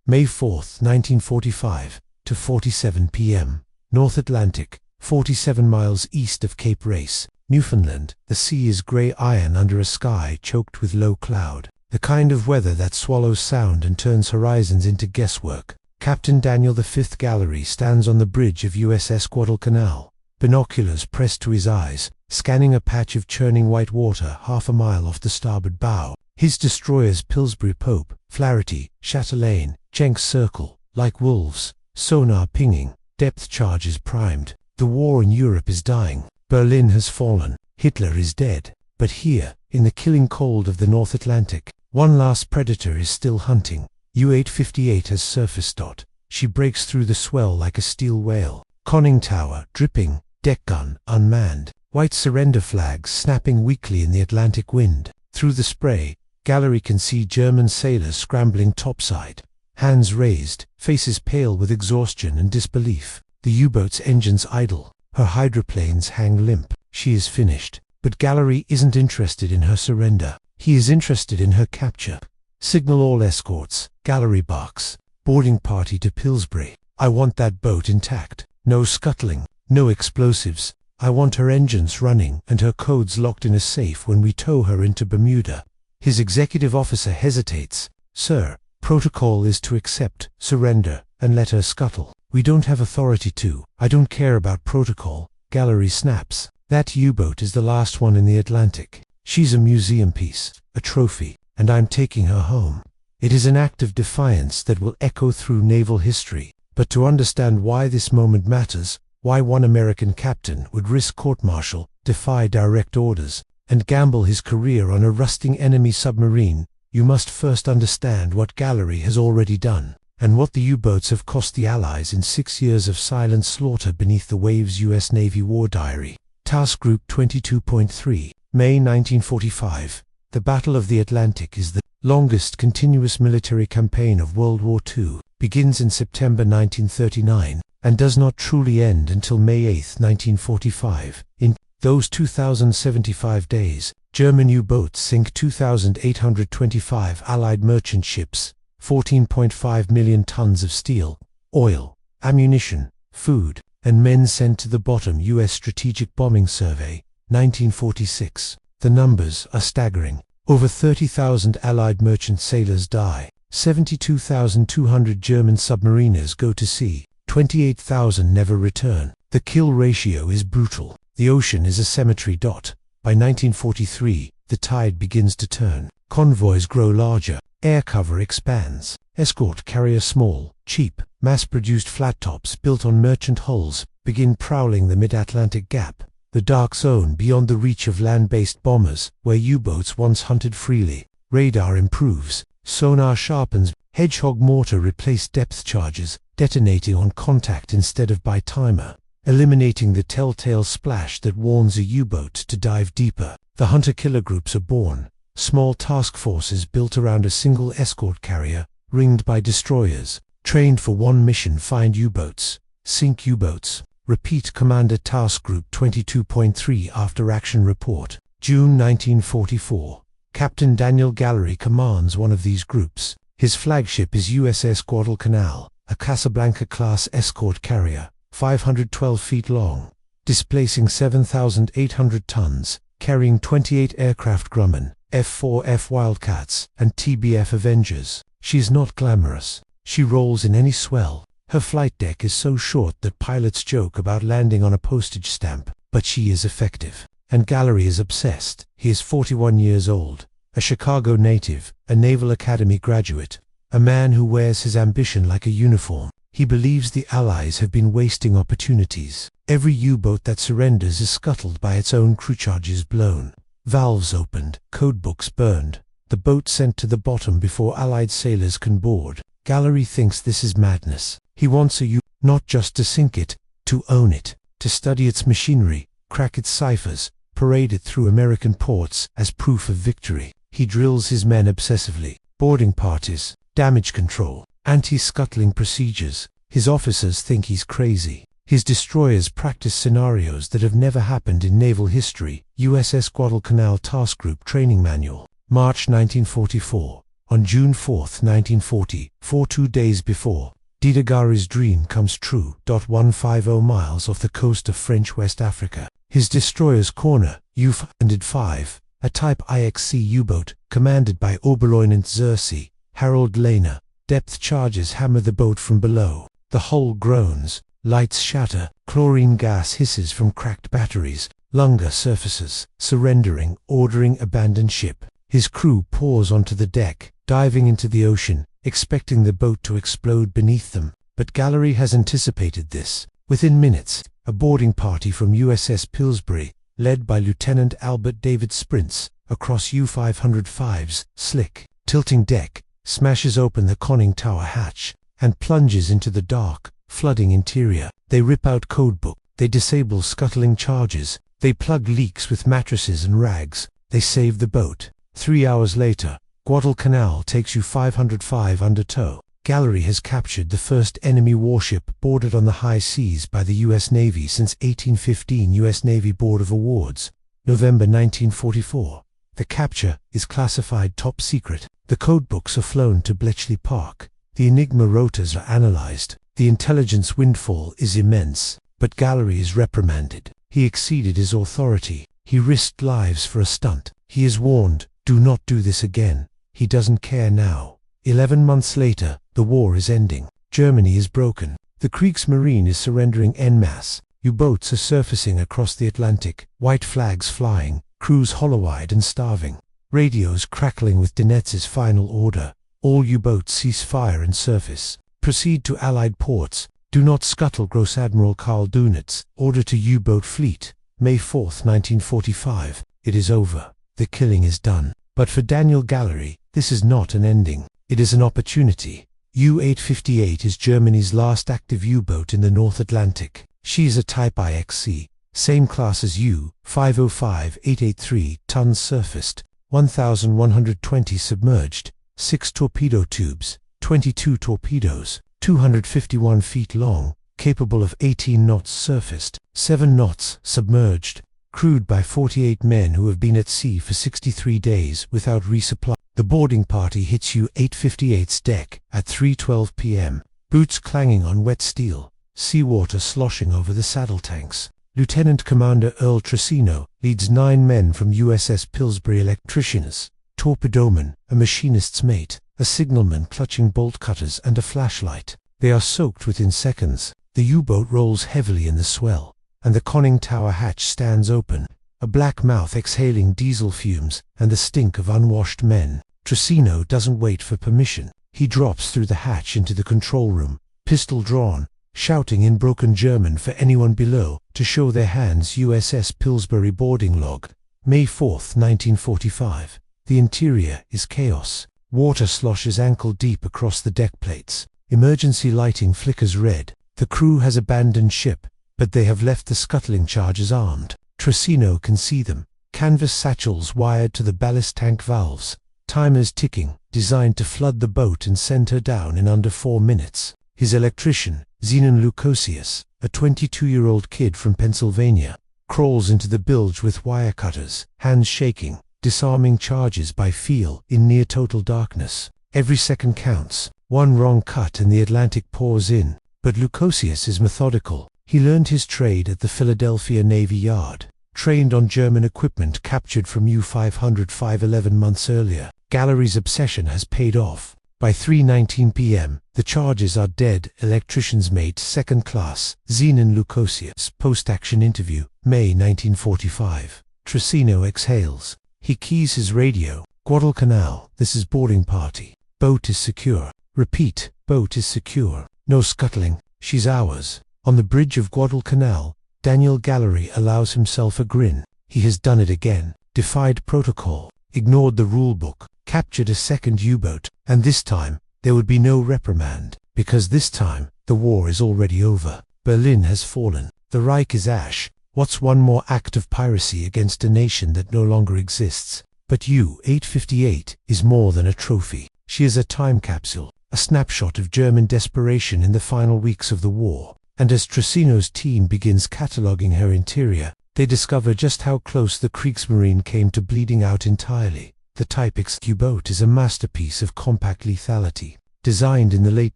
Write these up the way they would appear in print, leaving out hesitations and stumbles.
May 4th, 1945, to 47 p.m. North Atlantic, 47 miles east of Cape Race, Newfoundland. The sea is grey iron under a sky choked with low cloud. The kind of weather that swallows sound and turns horizons into guesswork. Captain Daniel V Gallery stands on the bridge of USS Guadalcanal, binoculars pressed to his eyes, scanning a patch of churning white water half a mile off the starboard bow. His destroyers Pillsbury Pope, Flaherty, Chatelaine, Jenks circle, like wolves, sonar pinging, depth charges primed. The war in Europe is dying. Berlin has fallen. Hitler is dead. But here, in the killing cold of the North Atlantic, one last predator is still hunting. U-858 has surfaced. She breaks through the swell like a steel whale. Conning tower, dripping, deck gun, unmanned. White surrender flags snapping weakly in the Atlantic wind. Through the spray, Gallery can see German sailors scrambling topside. Hands raised, faces pale with exhaustion and disbelief. The U-boat's engines idle. Her hydroplanes hang limp. She is finished. But Gallery isn't interested in her surrender. He is interested in her capture. Signal all escorts. Gallery barks. Boarding party to Pillsbury. I want that boat intact. No scuttling. No explosives. I want her engines running and her codes locked in a safe when we tow her into Bermuda. His executive officer hesitates. Sir, protocol is to accept, surrender, and let her scuttle. We don't have authority to. I don't care about protocol. Gallery snaps. That U-boat is the last one in the Atlantic. She's a museum piece, a trophy, and I'm taking her home. It is an act of defiance that will echo through naval history. But to understand why this moment matters, why one American captain would risk court-martial, defy direct orders, and gamble his career on a rusting enemy submarine, you must first understand what Gallery has already done, and what the U-boats have cost the Allies in 6 years of silent slaughter beneath the waves. U.S. Navy War Diary. Task Group 22.3, May 1945. The Battle of the Atlantic is the longest continuous military campaign of World War II, begins in September 1939, and does not truly end until May 8, 1945. In those 2,075 days, German U-boats sink 2,825 Allied merchant ships, 14.5 million tons of steel, oil, ammunition, food, and men sent to the bottom. U.S. Strategic Bombing Survey, 1946. The numbers are staggering. Over 30,000 Allied merchant sailors die. 72,200 German submariners go to sea. 28,000 never return. The kill ratio is brutal. The ocean is a cemetery. By 1943, the tide begins to turn. Convoys grow larger. Air cover expands. Escort carrier small, cheap, mass-produced flat-tops built on merchant hulls begin prowling the mid-Atlantic gap, the dark zone beyond the reach of land-based bombers, where U-boats once hunted freely. Radar improves. Sonar sharpens. Hedgehog mortar replaced depth charges, detonating on contact instead of by timer, eliminating the telltale splash that warns a U-boat to dive deeper. The hunter-killer groups are born. Small task forces built around a single escort carrier, ringed by destroyers, trained for one mission: find U-boats, sink U-boats. Repeat. Commander Task Group 22.3 After Action Report, June 1944. Captain Daniel Gallery commands one of these groups. His flagship is USS Guadalcanal, a Casablanca-class escort carrier, 512 feet long, displacing 7,800 tons, carrying 28 aircraft Grumman, F-4F Wildcats, and TBF Avengers. She is not glamorous. She rolls in any swell. Her flight deck is so short that pilots joke about landing on a postage stamp, but she is effective. And Gallery is obsessed. He is 41 years old, a Chicago native, a Naval Academy graduate, a man who wears his ambition like a uniform. He believes the Allies have been wasting opportunities. Every U-boat that surrenders is scuttled by its own crew, charges blown, valves opened, codebooks burned, the boat sent to the bottom before Allied sailors can board. Gallery thinks this is madness. He wants a U, not just to sink it, to own it, to study its machinery, crack its ciphers, parade it through American ports as proof of victory. He drills his men obsessively. Boarding parties, damage control, anti-scuttling procedures. His officers think he's crazy. His destroyers practice scenarios that have never happened in naval history. USS Guadalcanal Task Group Training Manual, March 1944. On June 4, 1940, 2 days before, Didagari's dream comes true. 150 miles off the coast of French West Africa, his destroyer's corner, Newfoundland 5, a Type IXC U-boat, commanded by Oberleutnant Xerxes Harold Lehner. Depth charges hammer the boat from below. The hull groans, lights shatter, chlorine gas hisses from cracked batteries. Lunga surfaces, surrendering, ordering abandon ship. His crew pours onto the deck, diving into the ocean, expecting the boat to explode beneath them. But Gallery has anticipated this. Within minutes, a boarding party from USS Pillsbury, led by Lieutenant Albert David sprints across U-505's slick, tilting deck, smashes open the conning tower hatch, and plunges into the dark, flooding interior. They rip out codebook. They disable scuttling charges. They plug leaks with mattresses and rags. They save the boat. 3 hours later, Guadalcanal takes U-505 under tow. Gallery has captured the first enemy warship boarded on the high seas by the U.S. Navy since 1815. U.S. Navy Board of Awards, November 1944. The capture is classified top secret. The codebooks are flown to Bletchley Park. The Enigma rotors are analyzed. The intelligence windfall is immense, but Gallery is reprimanded. He exceeded his authority. He risked lives for a stunt. He is warned, do not do this again. He doesn't care now. 11 months later, the war is ending. Germany is broken. The Kriegsmarine is surrendering en masse. U-boats are surfacing across the Atlantic, white flags flying, crews hollow-eyed and starving. Radios crackling with Donitz's final order. All U-boats cease fire and surface. Proceed to Allied ports. Do not scuttle. Gross Admiral Karl Dönitz. Order to U-boat fleet. May 4, 1945. It is over. The killing is done. But for Daniel Gallery, this is not an ending. It is an opportunity. U-858 is Germany's last active U-boat in the North Atlantic. She is a Type IXC, same class as U-505, 883 tons surfaced, 1,120 submerged, 6 torpedo tubes, 22 torpedoes, 251 feet long, capable of 18 knots surfaced, 7 knots submerged, crewed by 48 men who have been at sea for 63 days without resupply. The boarding party hits U-858's deck at 3:12 p.m., boots clanging on wet steel, seawater sloshing over the saddle tanks. Lieutenant Commander Earl Trissino leads 9 men from USS Pillsbury, electricians, torpedoman, a machinist's mate, a signalman clutching bolt cutters and a flashlight. They are soaked within seconds. The U-boat rolls heavily in the swell, and the conning tower hatch stands open, a black mouth exhaling diesel fumes and the stink of unwashed men. Trissino doesn't wait for permission. He drops through the hatch into the control room, pistol drawn, shouting in broken German for anyone below to show their hands. USS Pillsbury boarding log, May 4, 1945. The interior is chaos. Water sloshes ankle deep across the deck plates. Emergency lighting flickers red. The crew has abandoned ship, but they have left the scuttling charges armed. Trissino can see them. Canvas satchels wired to the ballast tank valves. Timers ticking, designed to flood the boat and send her down in under 4 minutes. His electrician, Zenon Lukosius, a 22-year-old kid from Pennsylvania, crawls into the bilge with wire cutters, hands shaking, disarming charges by feel in near-total darkness. Every second counts. One wrong cut and the Atlantic pours in. But Lukosius is methodical. He learned his trade at the Philadelphia Navy Yard, trained on German equipment captured from U-505 11 months earlier. Gallery's obsession has paid off. By 3:19 p.m., the charges are dead. Electrician's mate, second class, Zenon Lukosius. Post-action interview, May 1945. Trissino exhales. He keys his radio. Guadalcanal, this is boarding party. Boat is secure. Repeat, boat is secure. No scuttling, she's ours. On the bridge of Guadalcanal, Daniel Gallery allows himself a grin. He has done it again. Defied protocol. Ignored the rulebook. Captured a second U-boat. And this time, there would be no reprimand. Because this time, the war is already over. Berlin has fallen. The Reich is ash. What's one more act of piracy against a nation that no longer exists? But U-858 is more than a trophy. She is a time capsule. A snapshot of German desperation in the final weeks of the war. And as Trissino's team begins cataloguing her interior, they discover just how close the Kriegsmarine came to bleeding out entirely. The Type IXC U-boat is a masterpiece of compact lethality. Designed in the late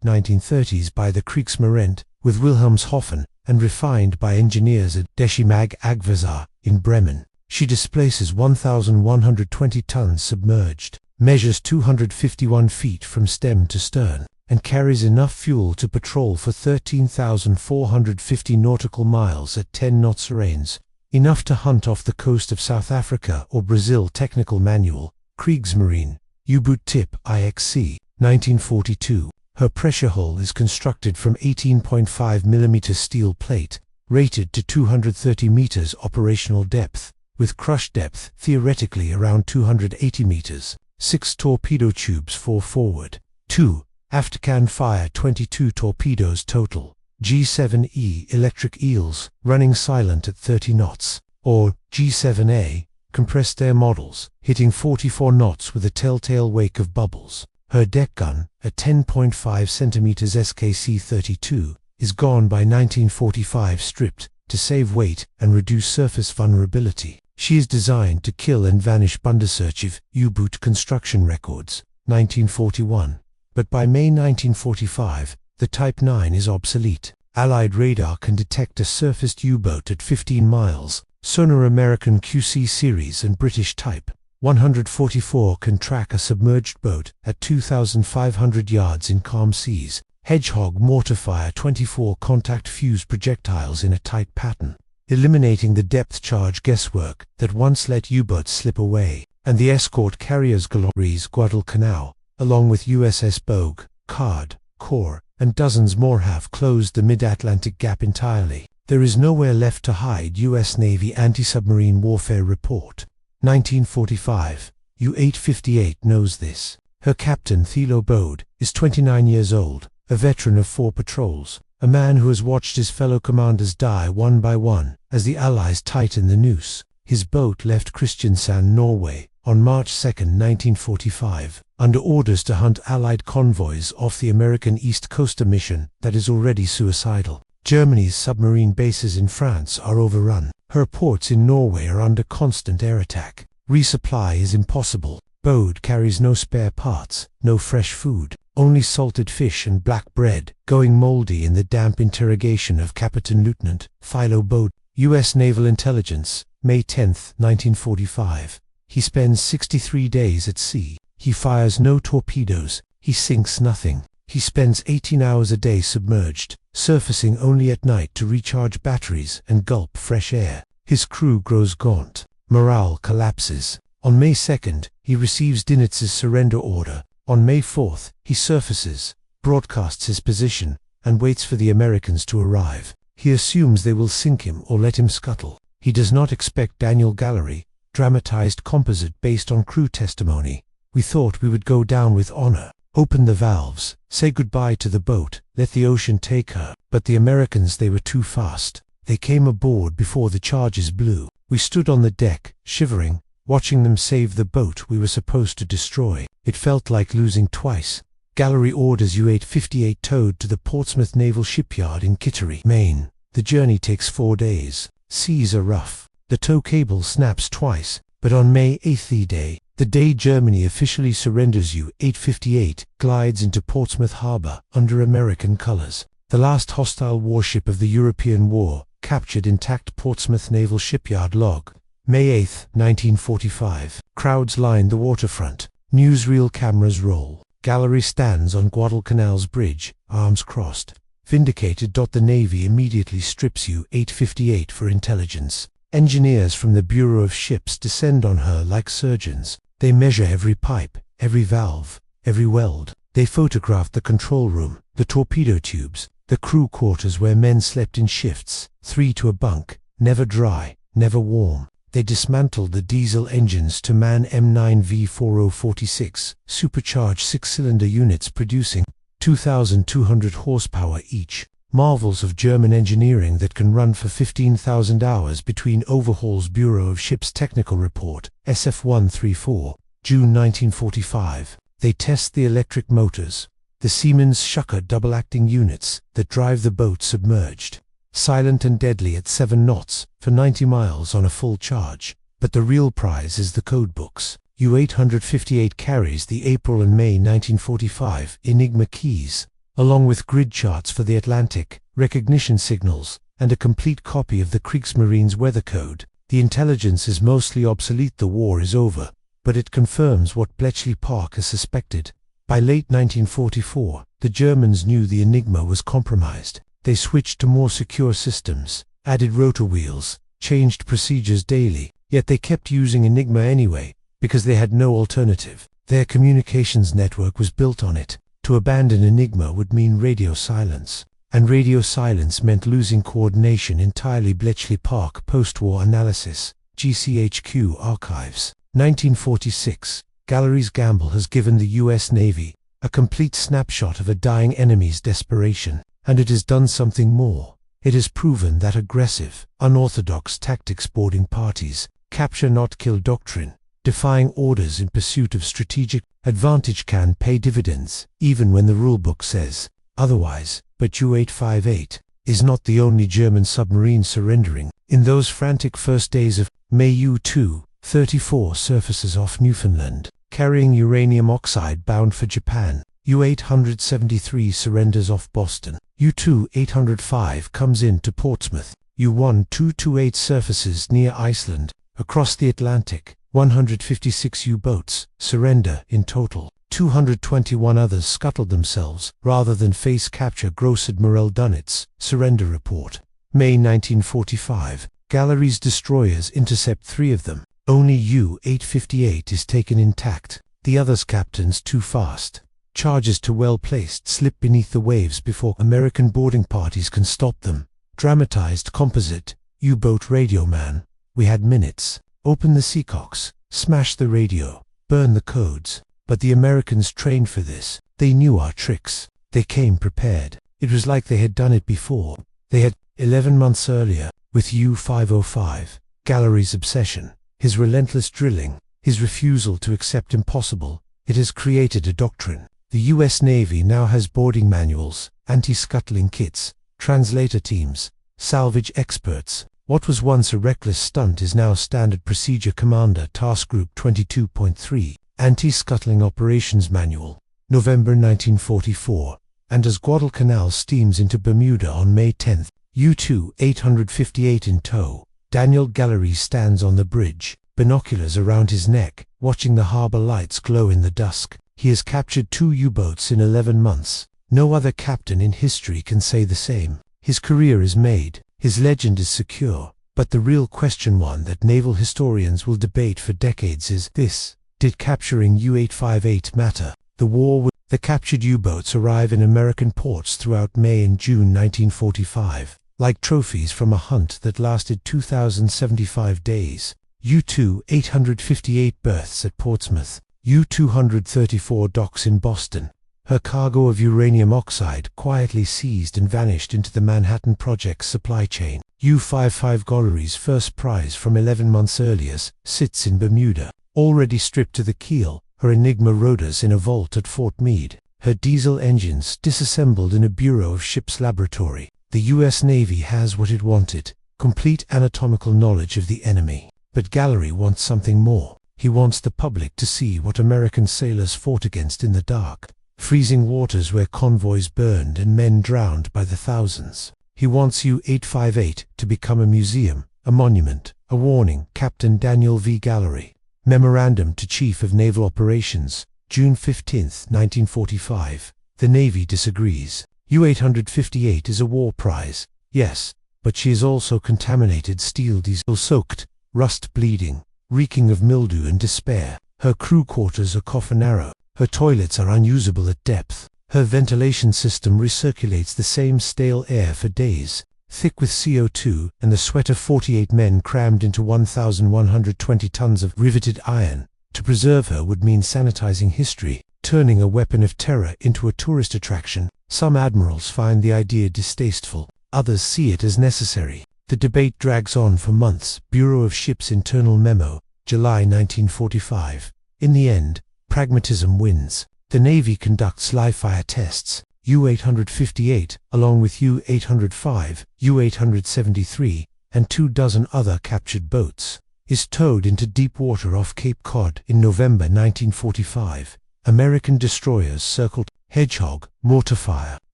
1930s by the Kriegsmarine with Wilhelmshaven and refined by engineers at Defiance in Bremen, she displaces 1,120 tons submerged, measures 251 feet from stem to stern, and carries enough fuel to patrol for 13,450 nautical miles at 10 knots range, enough to hunt off the coast of South Africa or Brazil. Technical Manual, Kriegsmarine, U-boat Type IXC, 1942. Her pressure hull is constructed from 18.5 mm steel plate, rated to 230 meters operational depth, with crush depth theoretically around 280 meters. 6 torpedo tubes, 4 forward, 2 aft, can fire 22 torpedoes total. G7E electric eels, running silent at 30 knots, or G7A compressed air models, hitting 44 knots with a telltale wake of bubbles. Her deck gun, a 10.5 cm SKC-32, is gone by 1945, stripped to save weight and reduce surface vulnerability. She is designed to kill and vanish. Bundesearchiv U-boat construction records, 1941. But by May 1945, the Type 9 is obsolete. Allied radar can detect a surfaced U-boat at 15 miles. Sonar American QC series and British Type 144 can track a submerged boat at 2,500 yards in calm seas. Hedgehog mortarfire 24 contact fuse projectiles in a tight pattern, eliminating the depth charge guesswork that once let U-boats slip away. And the escort carriers USS Guadalcanal, along with USS Bogue, Card, Core, and dozens more have closed the mid-Atlantic gap entirely. There is nowhere left to hide. U.S. Navy Anti-Submarine Warfare Report, 1945. U-858 knows this. Her captain, Thilo Bode, is 29 years old, a veteran of 4 patrols, a man who has watched his fellow commanders die one by one as the Allies tighten the noose. His boat left Kristiansand, Norway, on March 2, 1945, under orders to hunt Allied convoys off the American East Coast, a mission that is already suicidal. Germany's submarine bases in France are overrun. Her ports in Norway are under constant air attack. Resupply is impossible. Bode carries no spare parts, no fresh food, only salted fish and black bread, going moldy in the damp interrogation of Captain Lieutenant Thilo Bode. U.S. Naval Intelligence, May 10, 1945. He spends 63 days at sea. He fires no torpedoes. He sinks nothing. He spends 18 hours a day submerged, surfacing only at night to recharge batteries and gulp fresh air. His crew grows gaunt. Morale collapses. On May 2nd, he receives Dinitz's surrender order. On May 4th, he surfaces, broadcasts his position, and waits for the Americans to arrive. He assumes they will sink him or let him scuttle. He does not expect Daniel Gallery, dramatized composite based on crew testimony. We thought we would go down with honor. Open the valves, say goodbye to the boat, let the ocean take her. But the Americans, they were too fast. They came aboard before the charges blew. We stood on the deck, shivering, watching them save the boat we were supposed to destroy. It felt like losing twice. Gallery orders U-858 towed to the Portsmouth Naval Shipyard in Kittery, Maine. The journey takes 4 days. Seas are rough. The tow cable snaps twice. But on May 8th, the day Germany officially surrenders, U-858 glides into Portsmouth Harbor under American colors. The last hostile warship of the European War, captured intact. Portsmouth Naval Shipyard log, May 8, 1945. Crowds line the waterfront. Newsreel cameras roll. Gallery stands on Guadalcanal's bridge, arms crossed. Vindicated. The Navy immediately strips U-858 for intelligence. Engineers from the Bureau of Ships descend on her like surgeons. They measure every pipe, every valve, every weld. They photographed the control room, the torpedo tubes, the crew quarters where men slept in shifts, 3 to a bunk, never dry, never warm. They dismantled the diesel engines to man M9V4046, supercharged 6-cylinder units producing 2,200 horsepower each. Marvels of German engineering that can run for 15,000 hours between overhauls. Bureau of Ships Technical Report, SF-134, June 1945. They test the electric motors, the Siemens Schucker double-acting units that drive the boat submerged. Silent and deadly at 7 knots, for 90 miles on a full charge. But the real prize is the codebooks. U-858 carries the April and May 1945 Enigma keys, along with grid charts for the Atlantic, recognition signals, and a complete copy of the Kriegsmarine's weather code. The intelligence is mostly obsolete. The war is over, but it confirms what Bletchley Park has suspected. By late 1944, the Germans knew the Enigma was compromised. They switched to more secure systems, added rotor wheels, changed procedures daily, yet they kept using Enigma anyway, because they had no alternative. Their communications network was built on it. To abandon Enigma would mean radio silence, and radio silence meant losing coordination entirely. Bletchley Park Post-War Analysis, GCHQ Archives, 1946. Gallery's gamble has given the U.S. Navy a complete snapshot of a dying enemy's desperation, and it has done something more. It has proven that aggressive, unorthodox tactics boarding parties, capture not kill doctrine, defying orders in pursuit of strategic advantage can pay dividends, even when the rulebook says otherwise. But U-858 is not the only German submarine surrendering. In those frantic first days of May, U-234 surfaces off Newfoundland, carrying uranium oxide bound for Japan. U-873 surrenders off Boston. U-805 comes into Portsmouth. U-1228 surfaces near Iceland. Across the Atlantic, 156 U-boats surrender in total. 221 others scuttled themselves rather than face capture. Gross Admiral Dunnett's surrender report. May 1945. Gallery's destroyers intercept 3 of them. Only U-858 is taken intact. The others' captains too fast. Charges to well-placed slip beneath the waves before American boarding parties can stop them. Dramatized composite. U-boat radio man. We had minutes. Open the seacocks. Smash the radio. Burn the codes. But the Americans trained for this. They knew our tricks. They came prepared. It was like they had done it before. They had, 11 months earlier, with U-505. Gallery's obsession, his relentless drilling, his refusal to accept impossible. It has created a doctrine. The U.S. Navy now has boarding manuals, anti-scuttling kits, translator teams, salvage experts. What was once a reckless stunt is now standard procedure. Commander Task Group 22.3, Anti-Scuttling Operations Manual, November 1944. And as Guadalcanal steams into Bermuda on May 10, U-858 in tow, Daniel Gallery stands on the bridge, binoculars around his neck, watching the harbor lights glow in the dusk. He has captured 2 U-boats in 11 months. No other captain in history can say the same. His career is made. His legend is secure. But the real question, one that naval historians will debate for decades, is this: did capturing U-858 matter? The captured U-boats arrive in American ports throughout May and June 1945, like trophies from a hunt that lasted 2,075 days. U-858 berths at Portsmouth. U-234 docks in Boston. Her cargo of uranium oxide quietly seized and vanished into the Manhattan Project's supply chain. U-55 Gallery's first prize from 11 months earlier sits in Bermuda, already stripped to the keel, her Enigma rotors in a vault at Fort Meade, her diesel engines disassembled in a Bureau of Ships laboratory. The U.S. Navy has what it wanted: complete anatomical knowledge of the enemy. But Gallery wants something more. He wants the public to see what American sailors fought against in the dark. Freezing waters where convoys burned and men drowned by the thousands. He wants U-858 to become a museum, a monument, a warning. Captain Daniel V. Gallery. Memorandum to Chief of Naval Operations, June 15, 1945. The Navy disagrees. U-858 is a war prize, yes, but she is also contaminated steel diesel-soaked, rust-bleeding, reeking of mildew and despair. Her crew quarters are coffin-narrow. Her toilets are unusable at depth. Her ventilation system recirculates the same stale air for days, thick with CO2 and the sweat of 48 men crammed into 1,120 tons of riveted iron. To preserve her would mean sanitizing history, turning a weapon of terror into a tourist attraction. Some admirals find the idea distasteful. Others see it as necessary. The debate drags on for months. Bureau of Ships Internal Memo, July 1945. In the end, pragmatism wins. The Navy conducts live-fire tests. U-858, along with U-805, U-873, and 24 other captured boats. is towed into deep water off Cape Cod in November 1945. American destroyers circled. Hedgehog, mortarfire,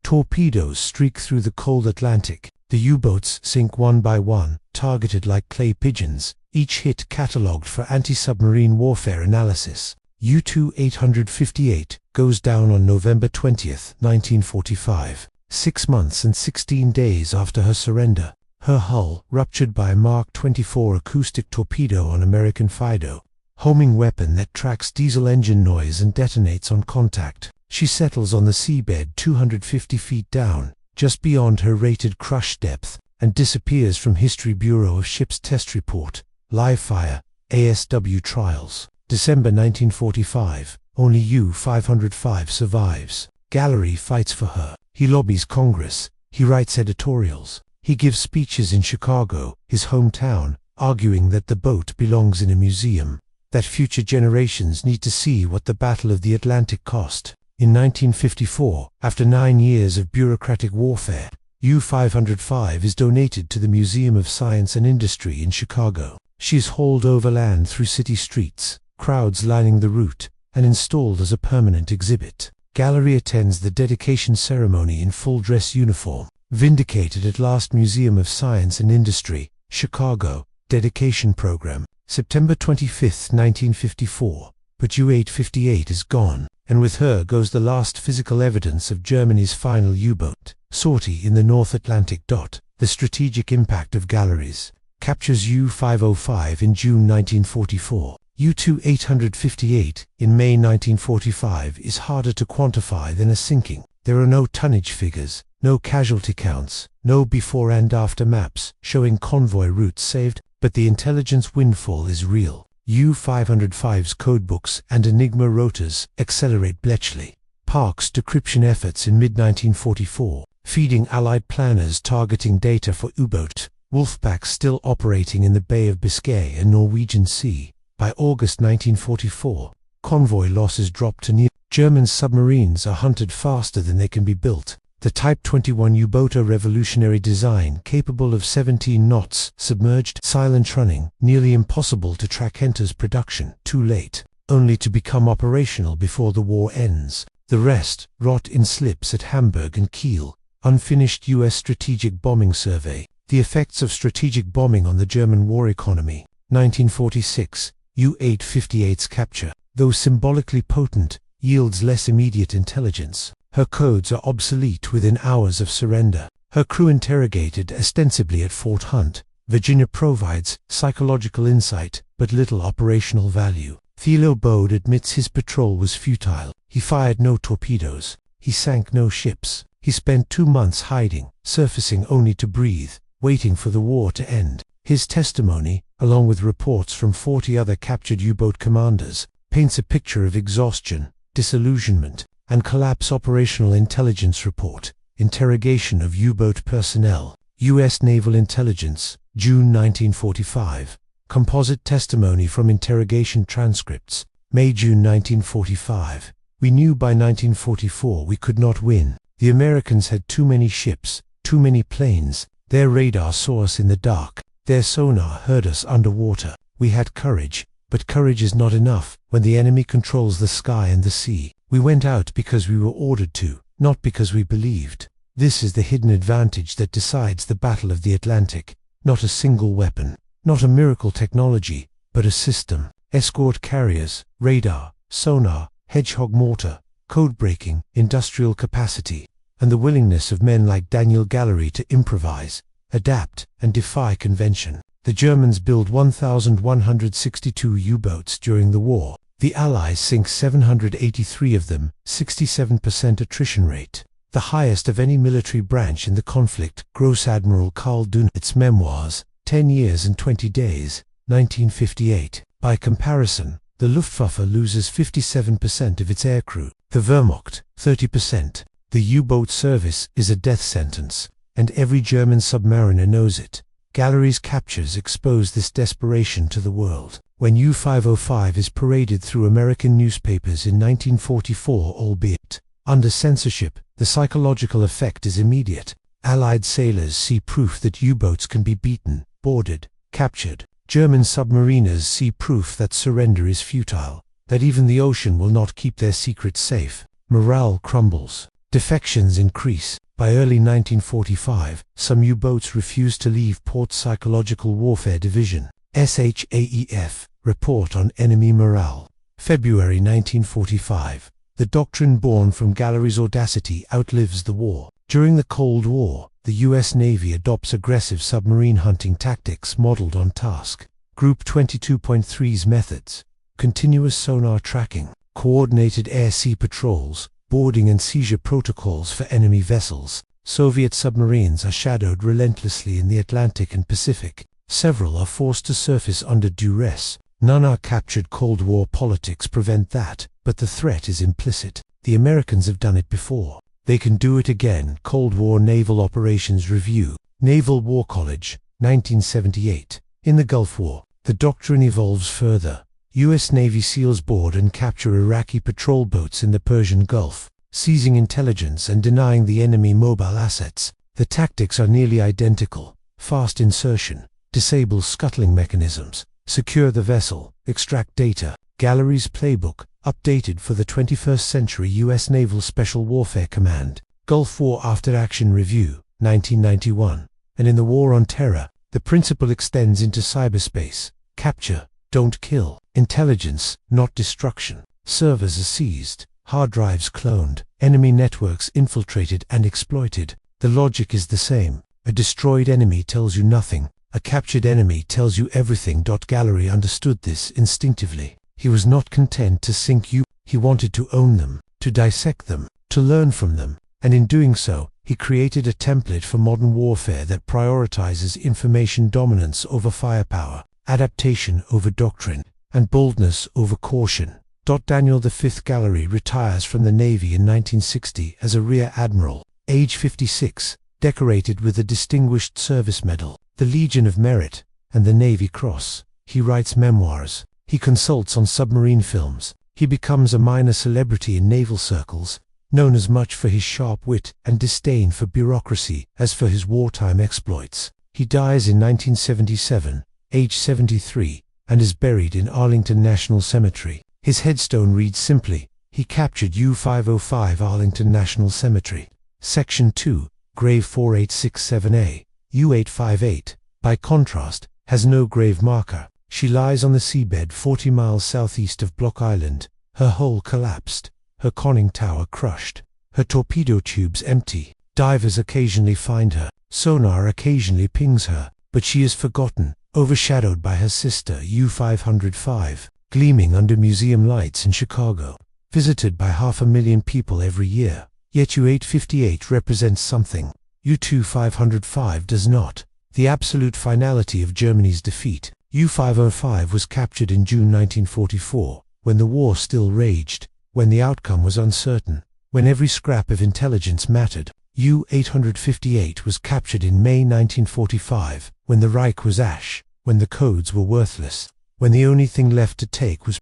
torpedoes streak through the cold Atlantic. The U-boats sink one by one, targeted like clay pigeons, each hit catalogued for anti-submarine warfare analysis. U-858 goes down on November 20, 1945, 6 months and 16 days after her surrender. Her hull ruptured by a Mark 24 acoustic torpedo on American Fido, homing weapon that tracks diesel engine noise and detonates on contact. She settles on the seabed 250 feet down, just beyond her rated crush depth, and disappears from History Bureau of Ships Test Report. Live fire, ASW trials. December 1945, only U-505 survives. Gallery fights for her. He lobbies Congress. He writes editorials. He gives speeches in Chicago, his hometown, arguing that the boat belongs in a museum, that future generations need to see what the Battle of the Atlantic cost. In 1954, after 9 years of bureaucratic warfare, U-505 is donated to the Museum of Science and Industry in Chicago. She is hauled overland through city streets, crowds lining the route, and installed as a permanent exhibit. Gallery attends the dedication ceremony in full-dress uniform. Vindicated at last. Museum of Science and Industry, Chicago, dedication program, September 25, 1954. But U-858 is gone, and with her goes the last physical evidence of Germany's final U-boat. Sortie in the North Atlantic. The strategic impact of galleries. Captures U-505 in June 1944. U-858 in May 1945 is harder to quantify than a sinking. There are no tonnage figures, no casualty counts, no before and after maps showing convoy routes saved, but the intelligence windfall is real. U-505's codebooks and Enigma rotors accelerate Bletchley Park's decryption efforts in mid-1944, feeding Allied planners targeting data for U-boat. Wolfpack still operating in the Bay of Biscay and Norwegian Sea. By August 1944, convoy losses dropped to near. German submarines are hunted faster than they can be built. The Type 21 U-boat, a revolutionary design capable of 17 knots, submerged, silent running, nearly impossible to track, enters production, too late, only to become operational before the war ends. The rest rot in slips at Hamburg and Kiel. Unfinished U.S. strategic bombing survey. The effects of strategic bombing on the German war economy. 1946, U-858's capture, though symbolically potent, yields less immediate intelligence. Her codes are obsolete within hours of surrender. Her crew interrogated ostensibly at Fort Hunt. Virginia provides psychological insight, but little operational value. Thilo Bode admits his patrol was futile. He fired no torpedoes. He sank no ships. He spent 2 months hiding, surfacing only to breathe, waiting for the war to end. His testimony, along with reports from 40 other captured U-boat commanders, paints a picture of exhaustion, disillusionment, and collapse. Operational Intelligence Report, Interrogation of U-boat personnel, U.S. Naval Intelligence, June 1945. Composite testimony from interrogation transcripts, May-June 1945. We knew by 1944 we could not win. The Americans had too many ships, too many planes. Their radar saw us in the dark. Their sonar heard us underwater. We had courage, but courage is not enough when the enemy controls the sky and the sea. We went out because we were ordered to, not because we believed. This is the hidden advantage that decides the Battle of the Atlantic. Not a single weapon, not a miracle technology, but a system. Escort carriers, radar, sonar, hedgehog mortar, code-breaking, industrial capacity, and the willingness of men like Daniel Gallery to improvise, adapt, and defy convention. The Germans build 1,162 U-boats during the war. The Allies sink 783 of them, 67% attrition rate, the highest of any military branch in the conflict. Gross Admiral Karl Dunit's memoirs, 10 years and 20 days, 1958. By comparison, the Luftwaffe loses 57% of its aircrew, the Wehrmacht, 30%. The U-boat service is a death sentence, and every German submariner knows it. Gallery's captures expose this desperation to the world. When U-505 is paraded through American newspapers in 1944, albeit under censorship, the psychological effect is immediate. Allied sailors see proof that U-boats can be beaten, boarded, captured, German submariners see proof that surrender is futile, that even the ocean will not keep their secrets safe. Morale crumbles. Defections increase. By early 1945, some U-boats refused to leave port. Psychological Warfare Division, SHAEF, report on enemy morale. February 1945. The doctrine born from Gallery's audacity outlives the war. During the Cold War, the U.S. Navy adopts aggressive submarine hunting tactics modeled on Task Group 22.3's methods: continuous sonar tracking, coordinated air-sea patrols, boarding and seizure protocols for enemy vessels. Soviet submarines are shadowed relentlessly in the Atlantic and Pacific. Several are forced to surface under duress. None are captured. Cold War politics prevent that, but the threat is implicit. The Americans have done it before. They can do it again. Cold War Naval Operations Review, Naval War College, 1978. In the Gulf War, the doctrine evolves further. U.S. Navy SEALs board and capture Iraqi patrol boats in the Persian Gulf, seizing intelligence and denying the enemy mobile assets. The tactics are nearly identical: fast insertion, disable scuttling mechanisms, secure the vessel, extract data. Gallery's playbook, updated for the 21st century. U.S. Naval Special Warfare Command, Gulf War After Action Review, 1991. And in the War on Terror, the principle extends into cyberspace: capture, don't kill. Intelligence, not destruction. Servers are seized, hard drives cloned, enemy networks infiltrated and exploited. The logic is the same. A destroyed enemy tells you nothing. A captured enemy tells you everything. Gallery understood this instinctively. He was not content to sink you. He wanted to own them, to dissect them, to learn from them. And in doing so, he created a template for modern warfare that prioritizes information dominance over firepower, adaptation over doctrine, and boldness over caution. Daniel V. Gallery retires from the Navy in 1960 as a Rear Admiral, age 56, decorated with the Distinguished Service Medal, the Legion of Merit, and the Navy Cross. He writes memoirs. He consults on submarine films. He becomes a minor celebrity in naval circles, known as much for his sharp wit and disdain for bureaucracy as for his wartime exploits. He dies in 1977, age 73, and is buried in Arlington National Cemetery. His headstone reads simply, "He captured U-505 Arlington National Cemetery." Section 2, Grave 4867A, U-858, by contrast, has no grave marker. She lies on the seabed 40 miles southeast of Block Island, her hull collapsed, her conning tower crushed, her torpedo tubes empty. Divers occasionally find her, sonar occasionally pings her, but she is forgotten, overshadowed by her sister U-505, gleaming under museum lights in Chicago, visited by 500,000 people every year. Yet U-858 represents something U-505 does not: the absolute finality of Germany's defeat. U-505 was captured in June 1944, when the war still raged, when the outcome was uncertain, when every scrap of intelligence mattered. U-858 was captured in May 1945, when the Reich was ash, when the codes were worthless, when the only thing left to take was